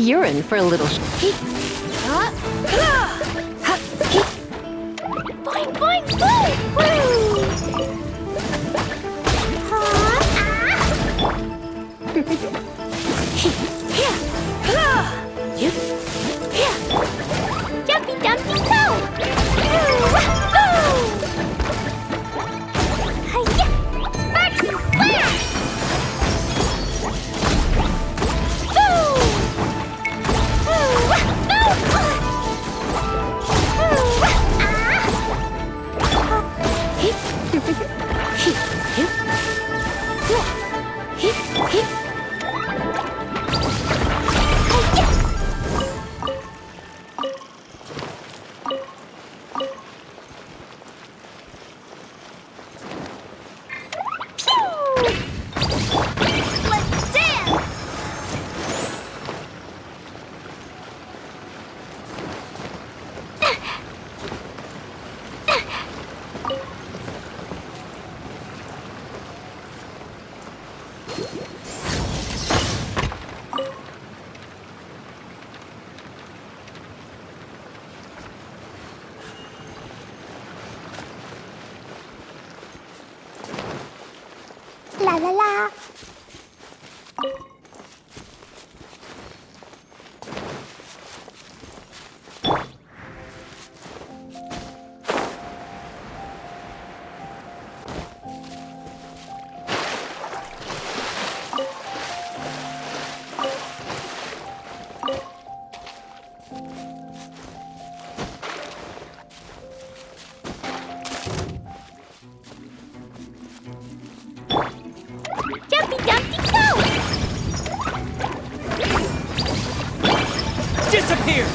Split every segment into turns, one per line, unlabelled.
You're in for a little
Boing, boing, boing! Woo! Jumpy, dumpty, go! Sparks and flash! Let's dance! La la la. Jumpy, dumpty, go!
Disappear!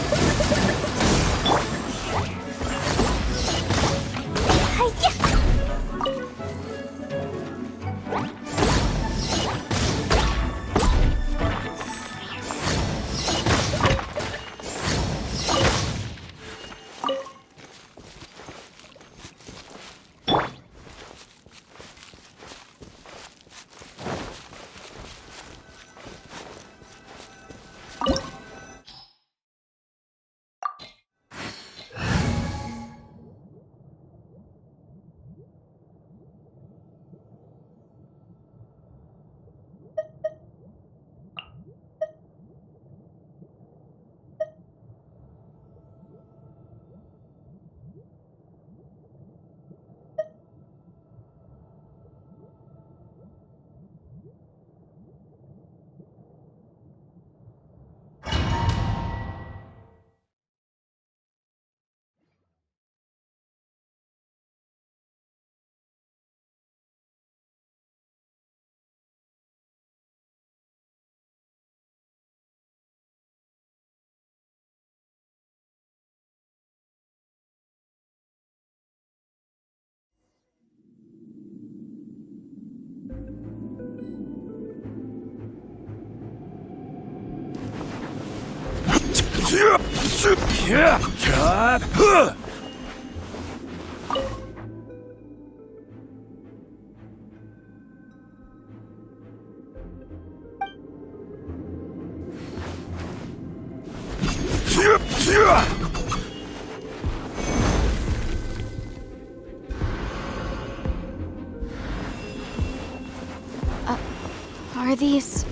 Are these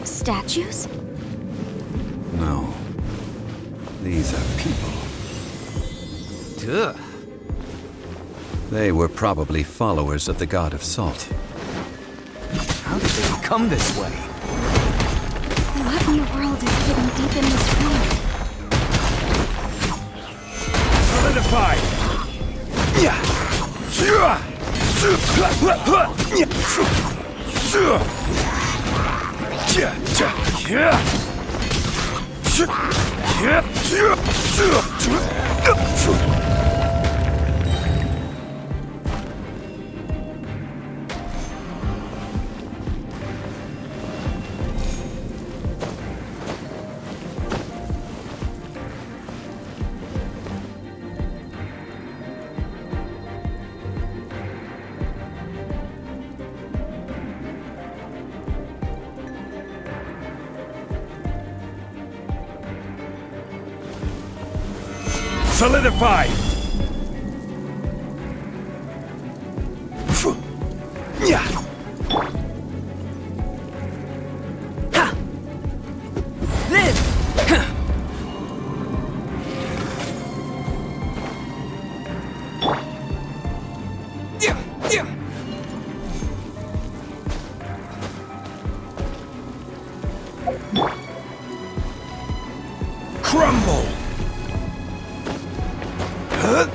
statues?
No. These are people.
Ugh.
They were probably followers of the god of salt.
How did they become this way?
What in the world is hidden deep in this room?
Solidify! Solidified! Yeah. Ha. Live. Yeah. Yeah. Crumble. Huh?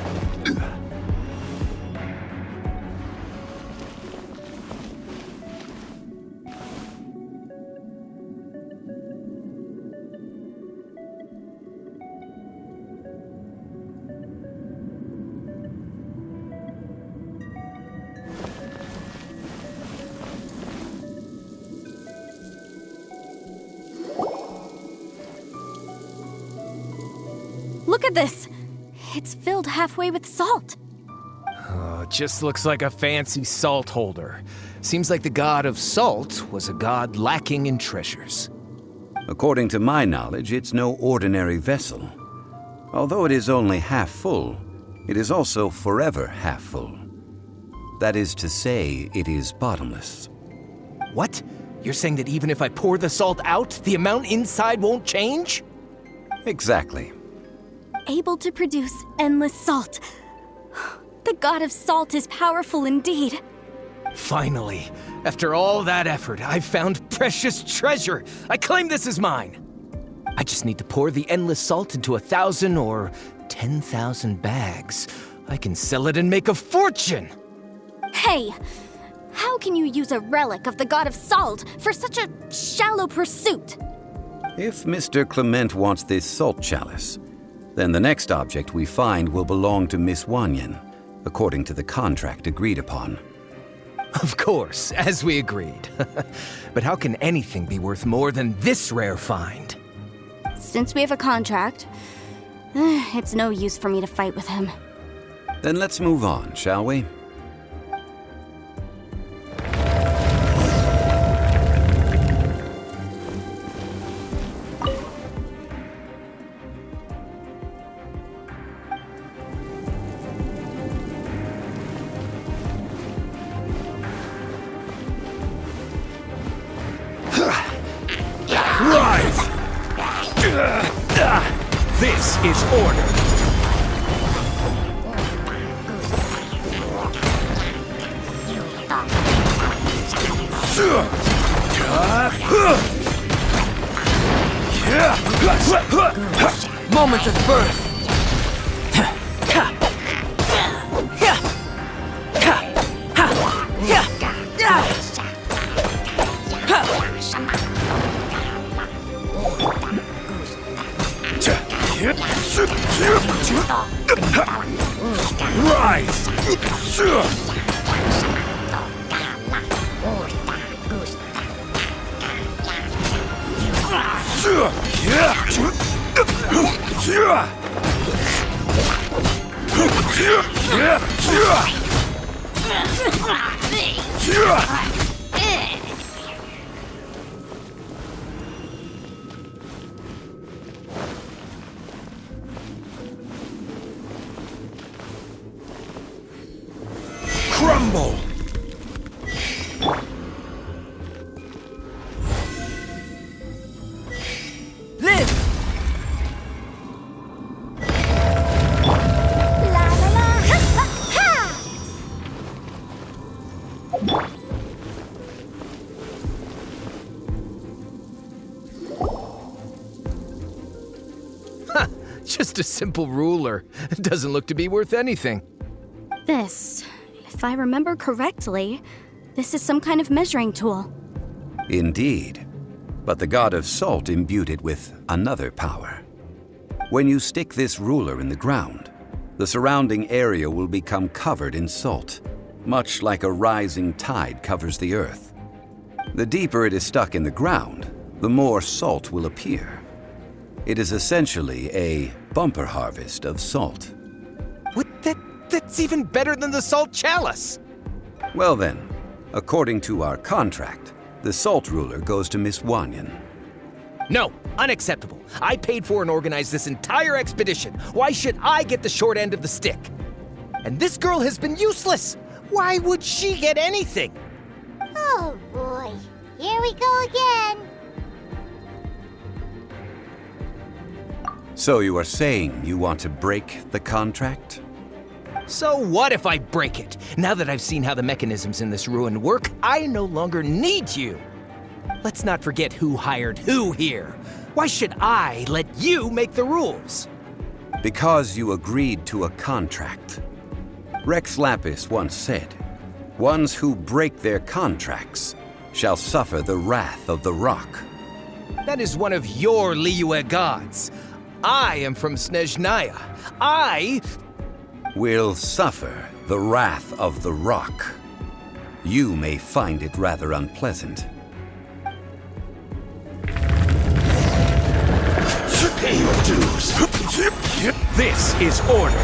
Look at this! It's filled halfway with salt.
Oh, it just looks like a fancy salt holder. Seems like the god of salt was a god lacking in treasures.
According to my knowledge, it's no ordinary vessel. Although it is only half full, it is also forever half full. That is to say, it is bottomless.
What? You're saying that even if I pour the salt out, the amount inside won't change?
Exactly.
Able to produce endless salt. The god of salt is powerful indeed.
Finally, after all that effort, I've found precious treasure. I claim this as mine. I just need to pour the endless salt into 1,000 or 10,000 bags. I can sell it and make a fortune.
Hey, how can you use a relic of the god of salt for such a shallow pursuit?
If Mr. Clement wants this salt chalice, then the next object we find will belong to Miss Wanyan, according to the contract agreed upon.
Of course, as we agreed. But how can anything be worth more than this rare find?
Since we have a contract, it's no use for me to fight with him.
Then let's move on, shall we?
Rise! This is order. Moment of birth. Rise! Crumble! Live!
La la la! Ha ha
Ha! Just a simple ruler. It doesn't look to be worth anything.
This, if I remember correctly, this is some kind of measuring tool.
Indeed. But the god of salt imbued it with another power. When you stick this ruler in the ground, the surrounding area will become covered in salt, much like a rising tide covers the earth. The deeper it is stuck in the ground, the more salt will appear. It is essentially a bumper harvest of salt.
What? That's even better than the salt chalice!
Well then, according to our contract, the salt ruler goes to Miss Wanyan.
No, unacceptable. I paid for and organized this entire expedition. Why should I get the short end of the stick? And this girl has been useless. Why would she get anything?
Oh boy, here we go again.
So you are saying you want to break the contract?
So what if I break it? Now that I've seen how the mechanisms in this ruin work, I no longer need you. Let's not forget who hired who here. Why should I let you make the rules?
Because you agreed to a contract. Rex Lapis once said, "Ones who break their contracts shall suffer the wrath of the rock."
That is one of your Liyue gods. I am from Snezhnaya. I
Will suffer the wrath of the rock. You may find it rather unpleasant.
Pay your dues.
This is order.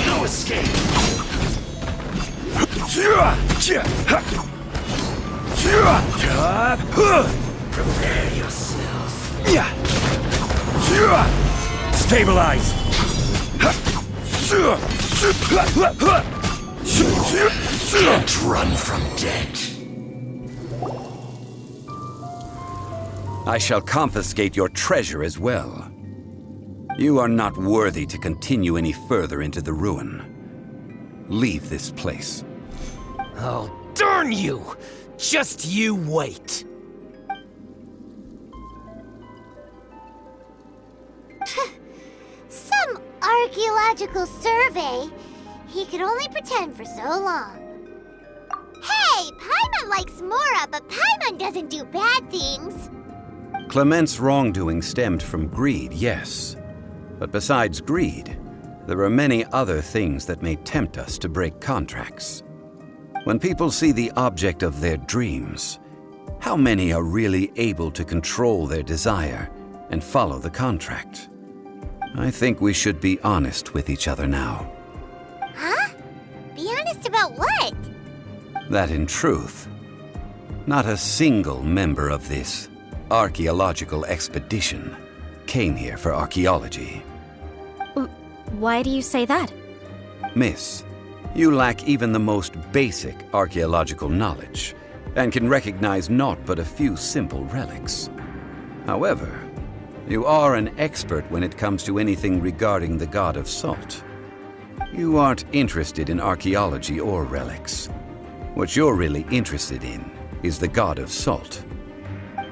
No escape. Prepare yourself.
Stabilize.
Can't run from death.
I shall confiscate your treasure as well. You are not worthy to continue any further into the ruin. Leave this place.
Oh, darn you! Just you wait.
Some archaeological survey. He could only pretend for so long. Hey, Paimon likes Mora, but Paimon doesn't do bad things.
Clement's wrongdoing stemmed from greed, yes. But besides greed, there are many other things that may tempt us to break contracts. When people see the object of their dreams, how many are really able to control their desire and follow the contract? I think we should be honest with each other now.
Huh? Be honest about what?
That in truth, not a single member of this archaeological expedition came here for archaeology.
Why do you say that?
Miss, you lack even the most basic archaeological knowledge and can recognize naught but a few simple relics. However, you are an expert when it comes to anything regarding the god of salt. You aren't interested in archaeology or relics. What you're really interested in is the god of salt.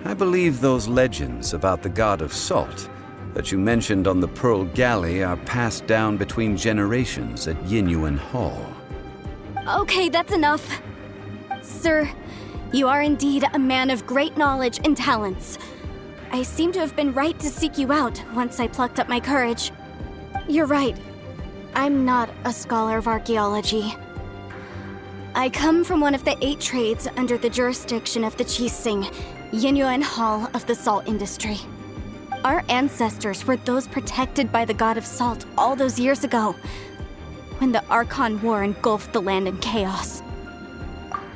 I believe those legends about the god of salt that you mentioned on the Pearl Galley are passed down between generations at Yinyuan Hall.
Okay, that's enough. Sir, you are indeed a man of great knowledge and talents. I seem to have been right to seek you out once I plucked up my courage. You're right. I'm not a scholar of archaeology. I come from one of the 8 trades under the jurisdiction of the Qixing, Yinyuan Hall of the salt industry. Our ancestors were those protected by the god of salt all those years ago, when the Archon War engulfed the land in chaos.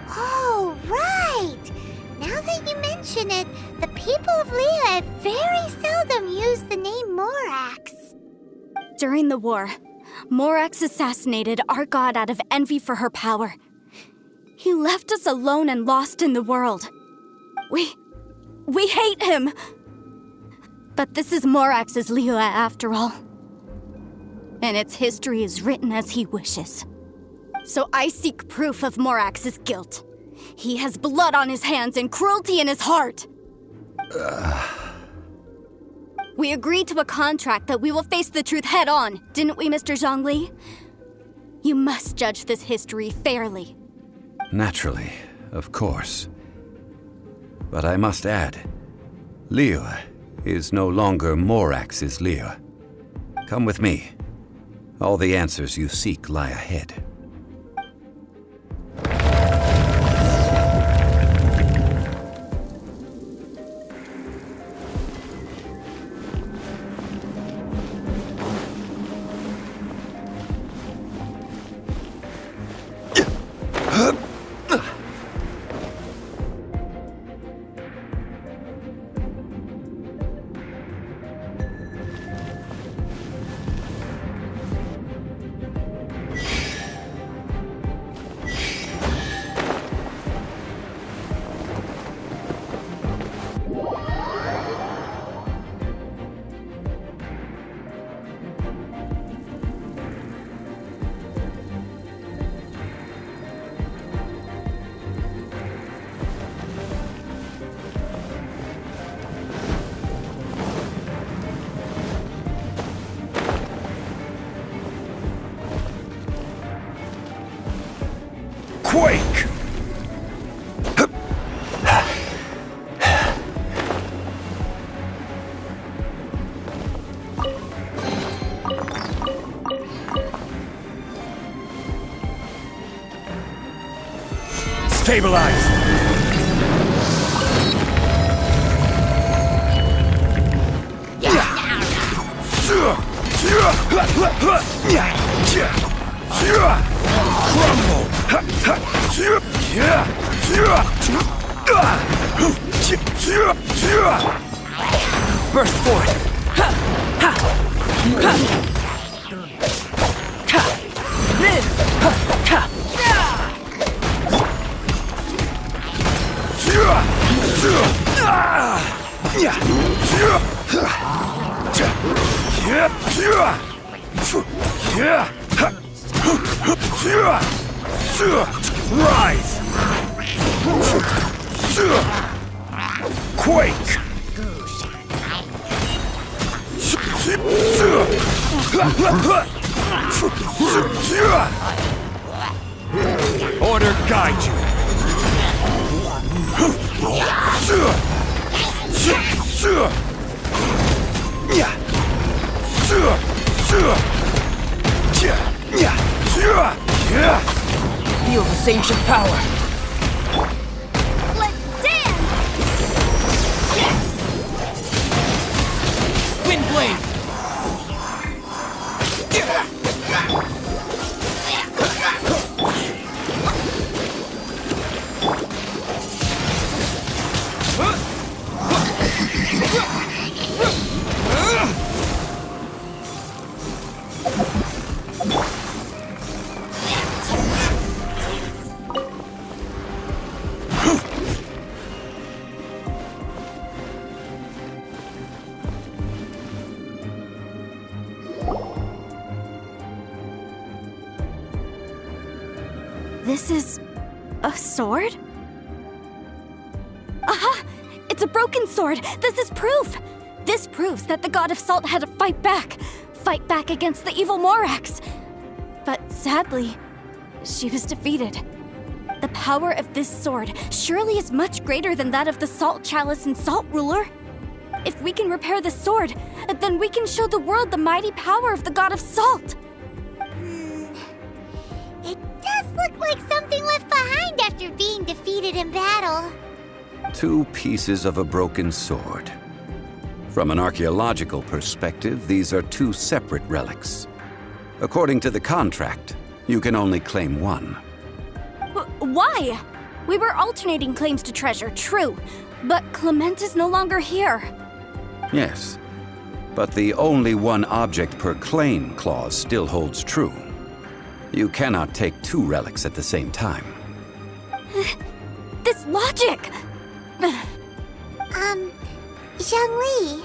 Oh, right! Now that you mention it, the people of Liyue very seldom use the name Morax.
During the war, Morax assassinated our god out of envy for her power. He left us alone and lost in the world. We hate him! But this is Morax's Liyue after all. And its history is written as he wishes. So I seek proof of Morax's guilt. He has blood on his hands and cruelty in his heart. We agreed to a contract that we will face the truth head on, didn't we, Mr. Zhongli? You must judge this history fairly.
Naturally, of course. But I must add, Liyue is no longer Morax's Liyue. Come with me. All the answers you seek lie ahead.
Quake! Stabilize! Crumble! Burst forth! Rise! Quake! Order guide you!
Feel this ancient power.
Let's dance!
Windblade!
This is a sword? Aha! It's a broken sword! This is proof! This proves that the God of Salt had to fight back against the evil Morax. But sadly, she was defeated. The power of this sword surely is much greater than that of the Salt Chalice and Salt Ruler. If we can repair the sword, then we can show the world the mighty power of the God of Salt.
It does look like something left behind after being defeated in battle.
2 pieces of a broken sword. From an archaeological perspective, these are 2 separate relics. According to the contract, you can only claim one.
Why? We were alternating claims to treasure, true, but Clement is no longer here.
Yes, but the only one object per claim clause still holds true. You cannot take 2 relics at the same time.
This logic!
Zhongli,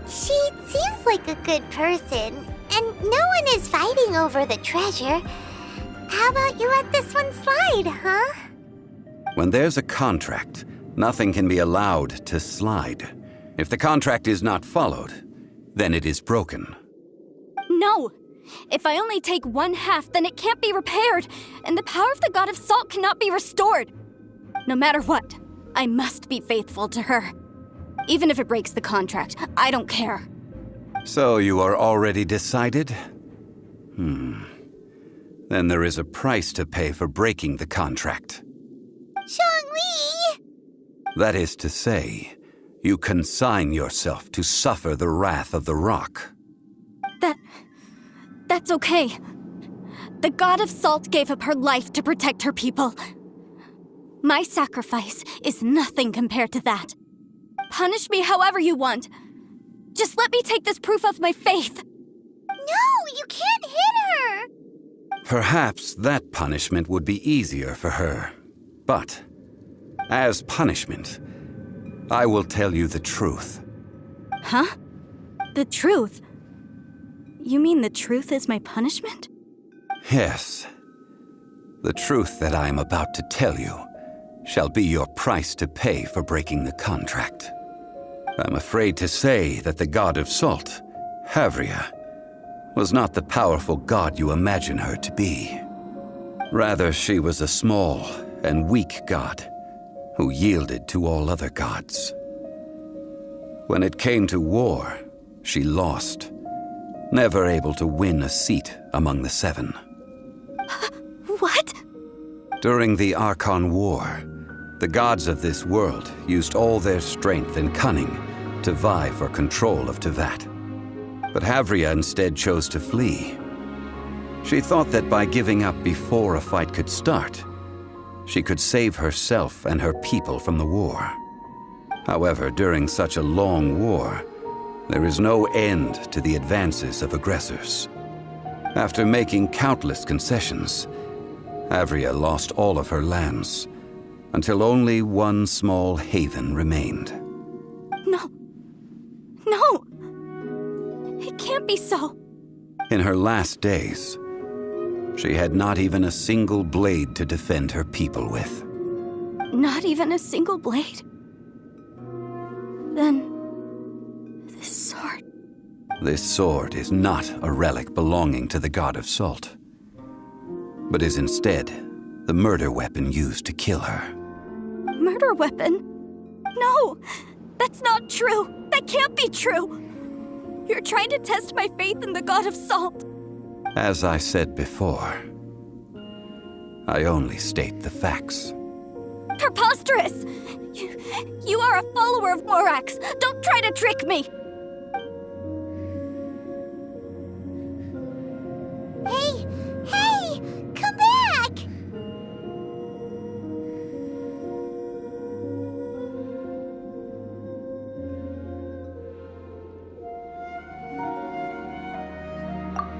she seems like a good person, and no one is fighting over the treasure. How about you let this one slide, huh?
When there's a contract, nothing can be allowed to slide. If the contract is not followed, then it is broken.
No! If I only take 1/2, then it can't be repaired, and the power of the God of Salt cannot be restored. No matter what, I must be faithful to her. Even if it breaks the contract, I don't care.
So you are already decided? Then there is a price to pay for breaking the contract.
Zhongli!
That is to say, you consign yourself to suffer the wrath of the rock.
That's okay. The God of Salt gave up her life to protect her people. My sacrifice is nothing compared to that. Punish me however you want. Just let me take this proof of my faith.
No, you can't hit her!
Perhaps that punishment would be easier for her. But, as punishment, I will tell you the truth.
Huh? The truth? You mean the truth is my punishment?
Yes. The truth that I am about to tell you shall be your price to pay for breaking the contract. I'm afraid to say that the God of Salt, Havria, was not the powerful god you imagine her to be. Rather, she was a small and weak god who yielded to all other gods. When it came to war, she lost, never able to win a seat among the seven.
What?
During the Archon War, the gods of this world used all their strength and cunning to vie for control of Tevat. But Havria instead chose to flee. She thought that by giving up before a fight could start, she could save herself and her people from the war. However, during such a long war, there is no end to the advances of aggressors. After making countless concessions, Havria lost all of her lands, until only one small haven remained.
No. No! It can't be so.
In her last days, she had not even a single blade to defend her people with.
Not even a single blade? Then... this sword...
This sword is not a relic belonging to the god of Salt, but is instead the murder weapon used to kill her.
Murder weapon? No! That's not true! That can't be true! You're trying to test my faith in the god of Salt.
As I said before, I only state the facts.
Preposterous! You are a follower of Morax! Don't try to trick me!
Hey! Hey! Come back!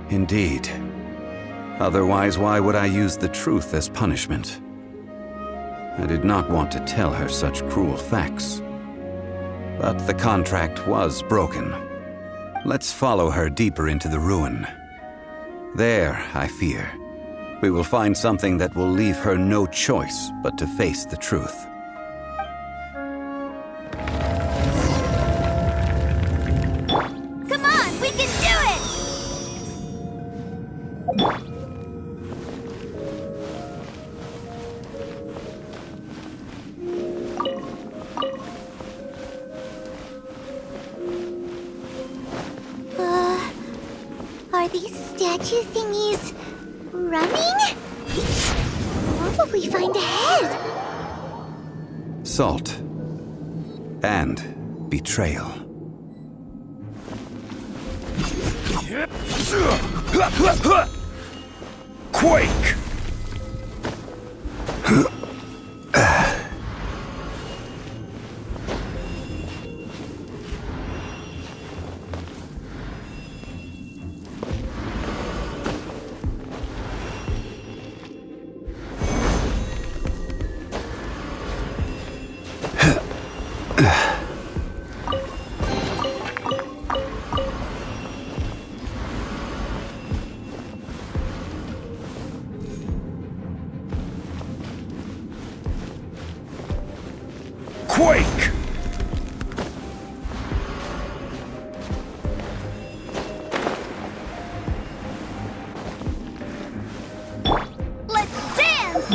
Indeed. Otherwise, why would I use the truth as punishment? I did not want to tell her such cruel facts. But the contract was broken. Let's follow her deeper into the ruin. There, I fear, we will find something that will leave her no choice but to face the truth.
Come on, we can do it! Are these statue thingies running? What will we find ahead?
Salt and betrayal.
Quake! Quake!
Let's dance!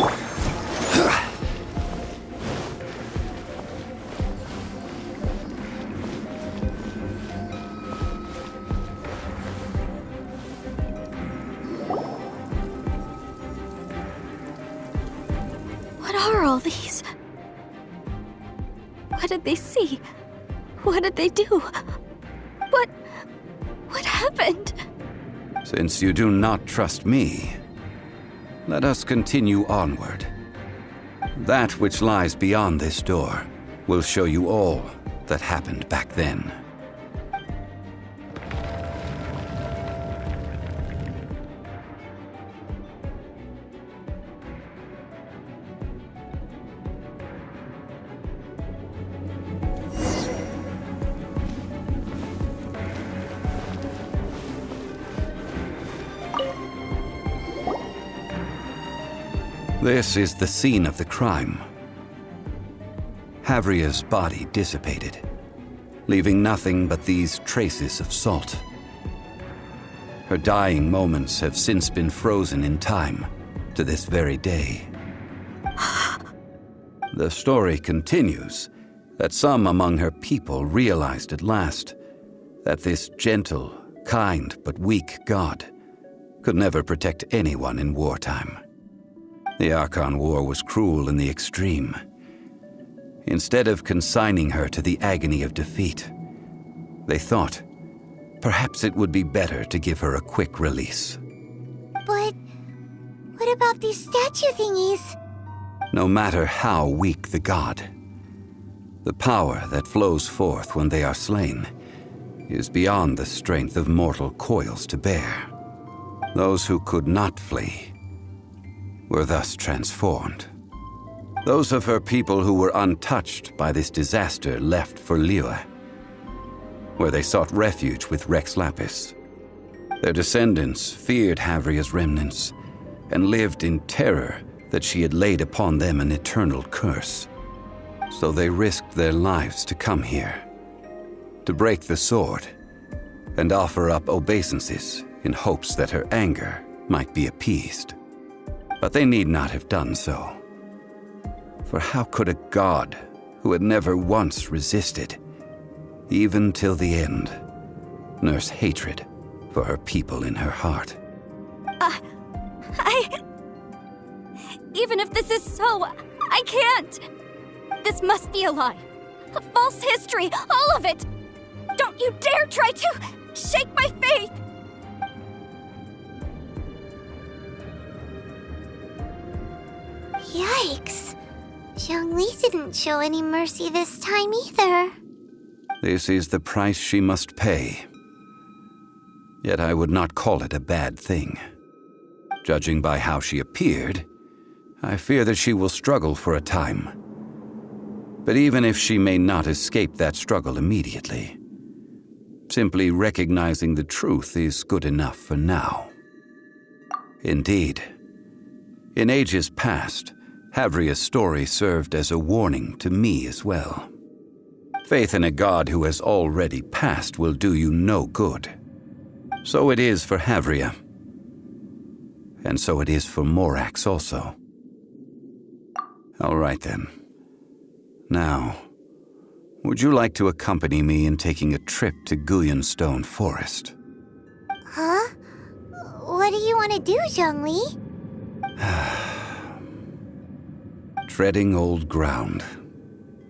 What are all these? What did they see? What did they do? What happened?
Since you do not trust me, let us continue onward. That which lies beyond this door will show you all that happened back then. This is the scene of the crime. Havria's body dissipated, leaving nothing but these traces of salt. Her dying moments have since been frozen in time to this very day. The story continues that some among her people realized at last that this gentle, kind, but weak god could never protect anyone in wartime. The Archon War was cruel in the extreme. Instead of consigning her to the agony of defeat, they thought perhaps it would be better to give her a quick release.
But what about these statue thingies?
No matter how weak the god, the power that flows forth when they are slain is beyond the strength of mortal coils to bear. Those who could not flee were thus transformed. Those of her people who were untouched by this disaster left for Liyue, where they sought refuge with Rex Lapis. Their descendants feared Havria's remnants and lived in terror that she had laid upon them an eternal curse. So they risked their lives to come here, to break the sword and offer up obeisances in hopes that her anger might be appeased. But they need not have done so. For how could a god who had never once resisted, even till the end, nurse hatred for her people in her heart?
Even if this is so, I can't! This must be a lie. A false history, all of it! Don't you dare try to shake my faith!
Yikes. Zhongli didn't show any mercy this time either.
This is the price she must pay. Yet I would not call it a bad thing. Judging by how she appeared, I fear that she will struggle for a time. But even if she may not escape that struggle immediately, simply recognizing the truth is good enough for now. Indeed, in ages past, Havria's story served as a warning to me as well. Faith in a god who has already passed will do you no good. So it is for Havria. And so it is for Morax also. All right then. Now, would you like to accompany me in taking a trip to Guyonstone Forest?
Huh? What do you want to do, Zhongli?
Treading old ground,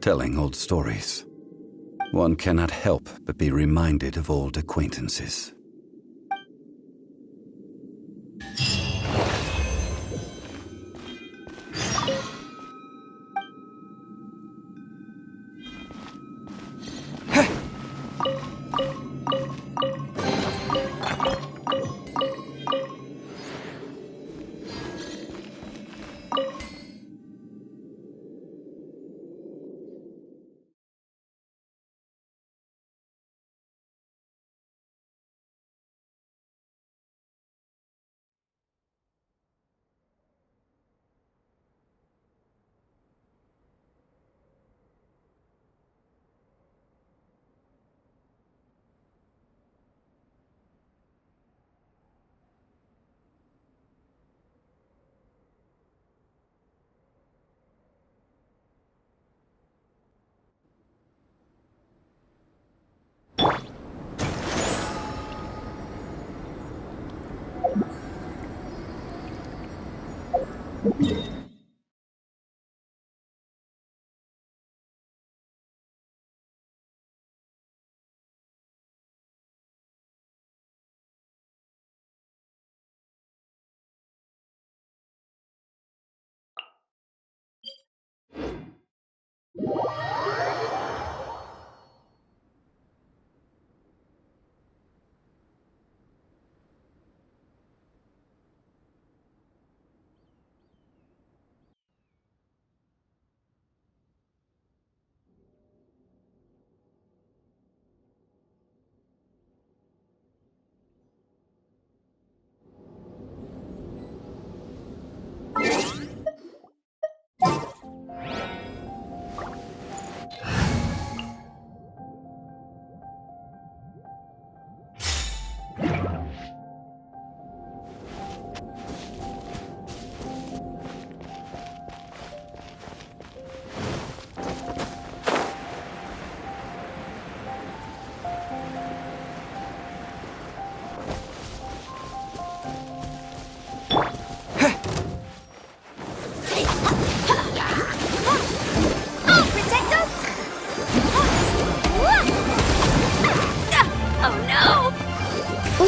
telling old stories. One cannot help but be reminded of old acquaintances.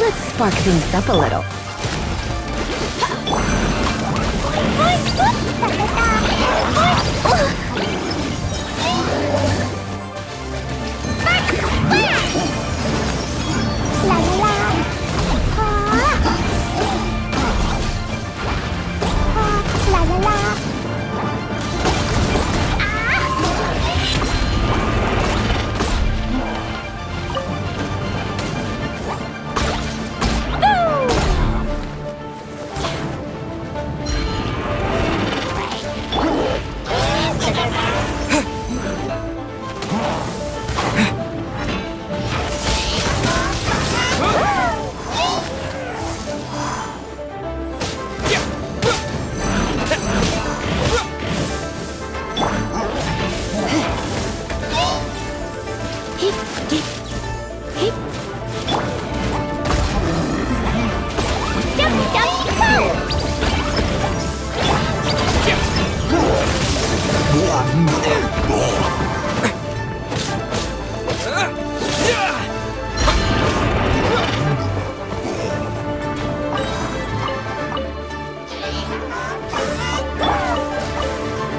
should spark things up a little.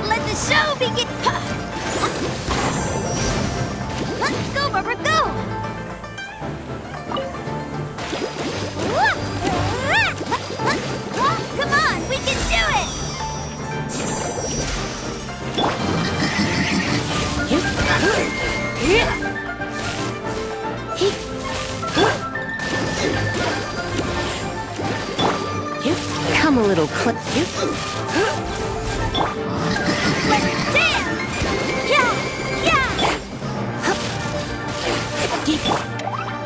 Let the show begin! Go, Barbara, go! Come on, we can do it!
Come a little close.
Let's dance! Yeah! Yeah!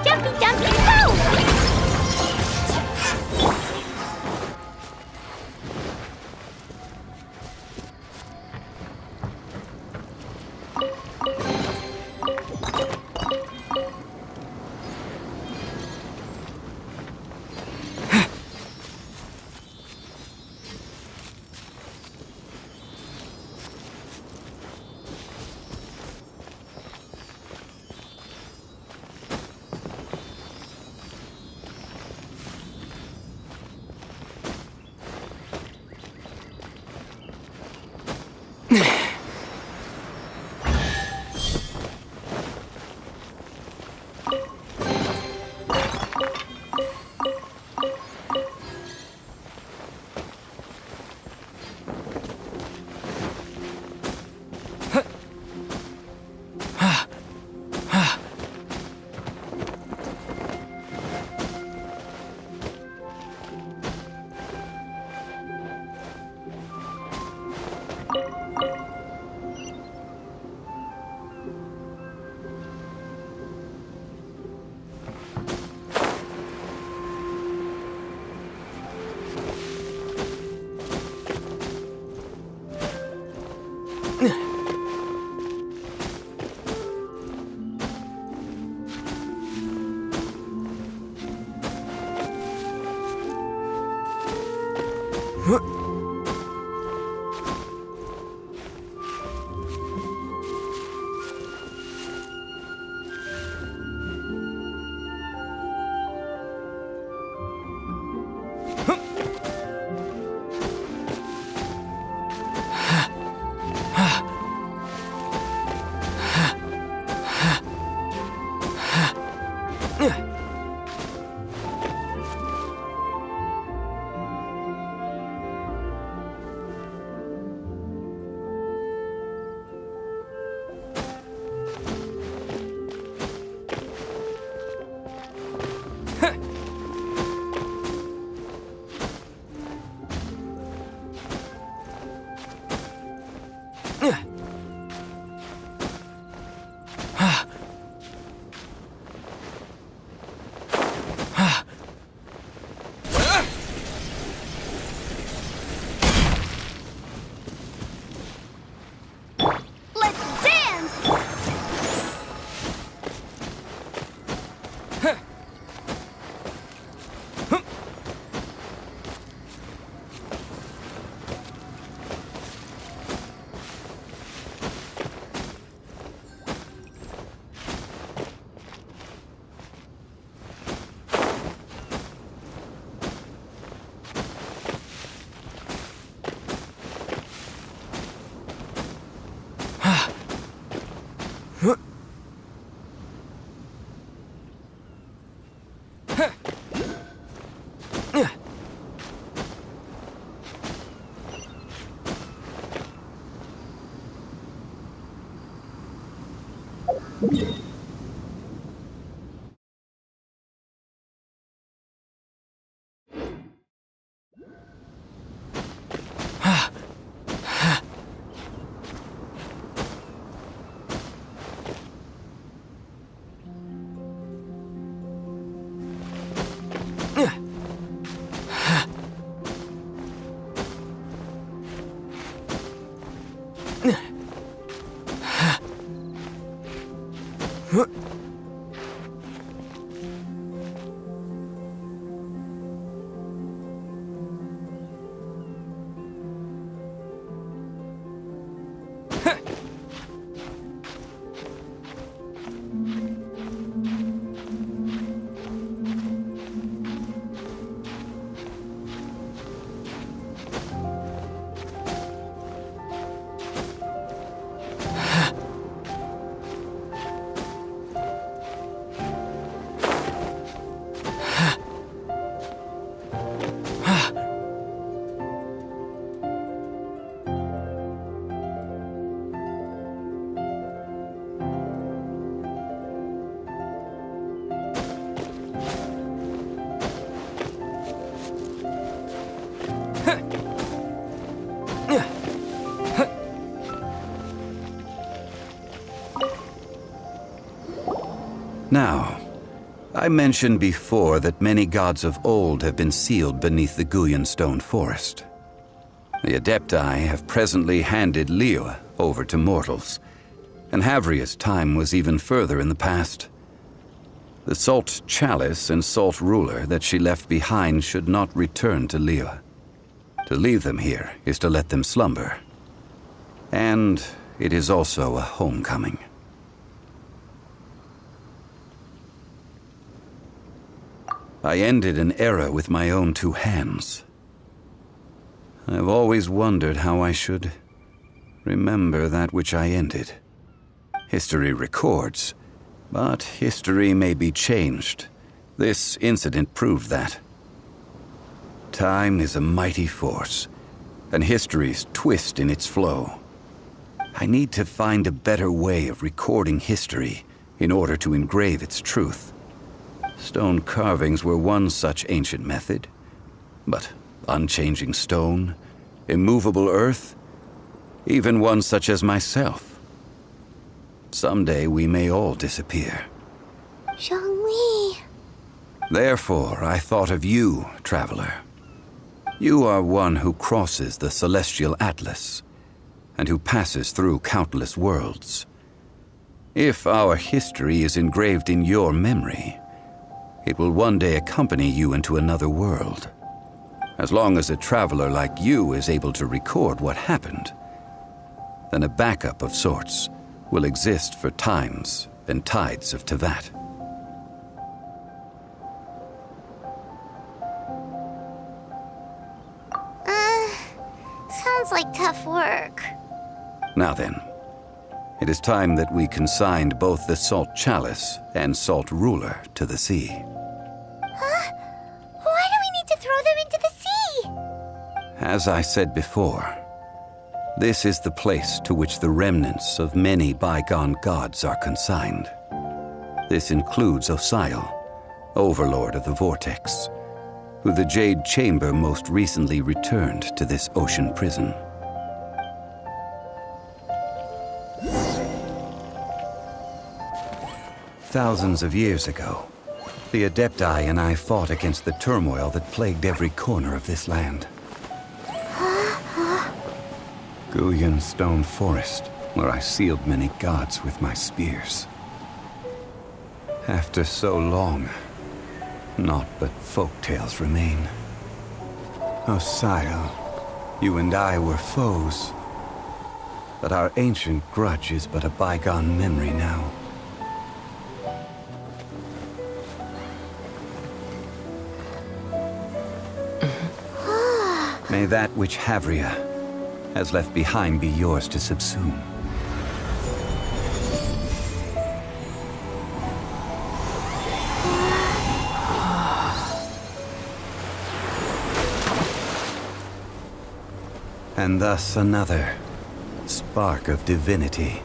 Jumpy, jumpy, go!
Now, I mentioned before that many gods of old have been sealed beneath the Guyan stone forest. The Adepti have presently handed Liyue over to mortals, and Havria's time was even further in the past. The Salt Chalice and Salt Ruler that she left behind should not return to Liyue. To leave them here is to let them slumber. And it is also a homecoming. I ended an era with my own two hands. I've always wondered how I should remember that which I ended. History records, but history may be changed. This incident proved that. Time is a mighty force, and history's twist in its flow. I need to find a better way of recording history in order to engrave its truth. Stone carvings were one such ancient method, but unchanging stone, immovable earth, even one such as myself. Someday we may all disappear.
Zhongli.
Therefore, I thought of you, traveler. You are one who crosses the celestial atlas, and who passes through countless worlds. If our history is engraved in your memory, it will one day accompany you into another world. As long as a traveler like you is able to record what happened, then a backup of sorts will exist for times and tides of Teyvat.
Sounds like tough work.
Now then, it is time that we consigned both the Salt Chalice and Salt Ruler to the sea.
Huh? Why do we need to throw them into the sea?
As I said before, this is the place to which the remnants of many bygone gods are consigned. This includes Osial, Overlord of the Vortex, who the Jade Chamber most recently returned to this ocean prison. Thousands of years ago, the Adepti and I fought against the turmoil that plagued every corner of this land. Guyan Stone Forest, where I sealed many gods with my spears. After so long, naught but folk tales remain. Osial, you and I were foes, but our ancient grudge is but a bygone memory now. May that which Havria has left behind be yours to subsume. And thus another spark of divinity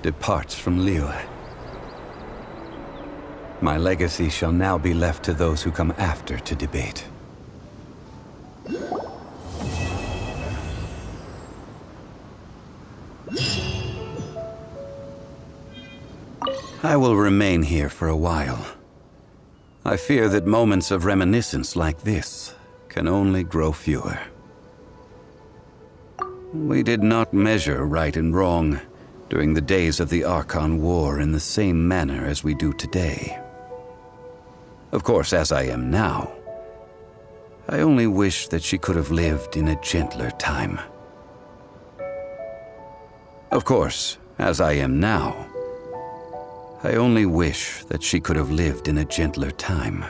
departs from Liyue, My legacy shall now be left to those who come after to debate. I will remain here for a while. I fear that moments of reminiscence like this can only grow fewer. We did not measure right and wrong during the days of the Archon War in the same manner as we do today. Of course, as I am now, I only wish that she could have lived in a gentler time. Of course, as I am now, I only wish that she could have lived in a gentler time.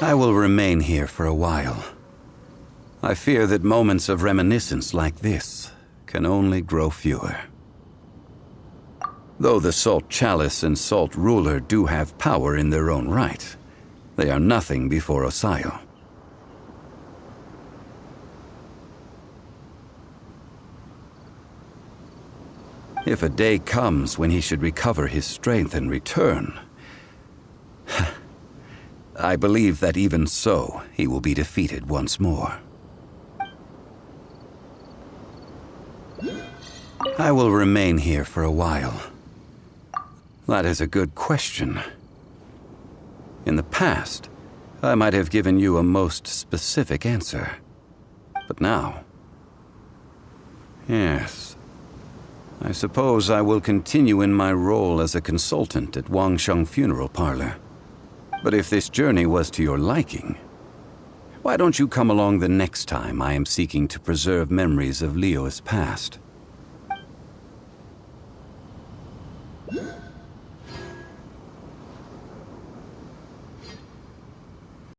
I will remain here for a while. I fear that moments of reminiscence like this can only grow fewer. Though the Salt Chalice and Salt Ruler do have power in their own right, they are nothing before Osayo. If a day comes when he should recover his strength and return, I believe that even so, he will be defeated once more. I will remain here for a while. That is a good question. In the past, I might have given you a most specific answer. But now... yes. I suppose I will continue in my role as a consultant at Wangsheng Funeral Parlor. But if this journey was to your liking, why don't you come along the next time I am seeking to preserve memories of Liyue's past?